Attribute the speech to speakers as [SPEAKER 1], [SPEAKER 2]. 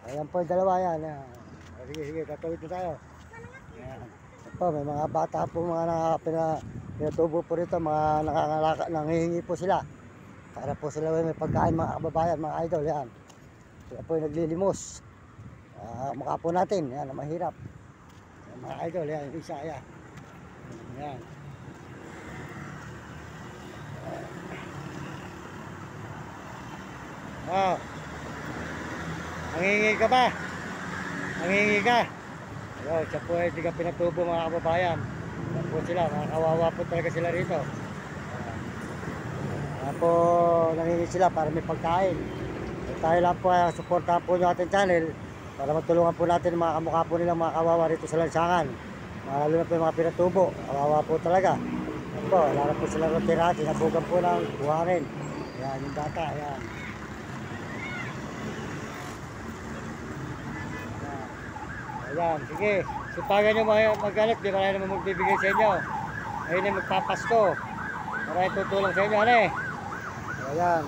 [SPEAKER 1] Ayan po yung dalawa yan. Sige, sige, tatawid na tayo. Ayan. Ito, may mga bata po, mga pinatubo po rito, mga nangihingi po sila. Para po sila may pagkain, mga kababayan, mga idol. Yan. Sila po yung naglilimos. Mukha po natin, yan, mahirap. Yan, mga idol, yan, yung isa, yan. Yan. Nangihingi ka ba? Nangihingi ka? Ayun, siya po ay tiga pinatubo, mga kababayan. Yan po sila, mga kawawa po talaga sila rito. Po nangingi sila para may pagkain. Tayo lang po, supportahan po nyo ating channel para matulungan po natin mga kamukha po nilang mga kawawa rito sa lansangan. Lalo na po yung mga pinatubo, kawawa po talaga. Yan po, lalo po sila rotira, tinabugan po ng buharin. Yan, yung bata, yan. Ayan, sige. Sipagan nyo magalit, di ba na naman magbibigay sa inyo. Ayun ay magpapasko. Maraming tutulong sa inyo, ano eh. Ayan.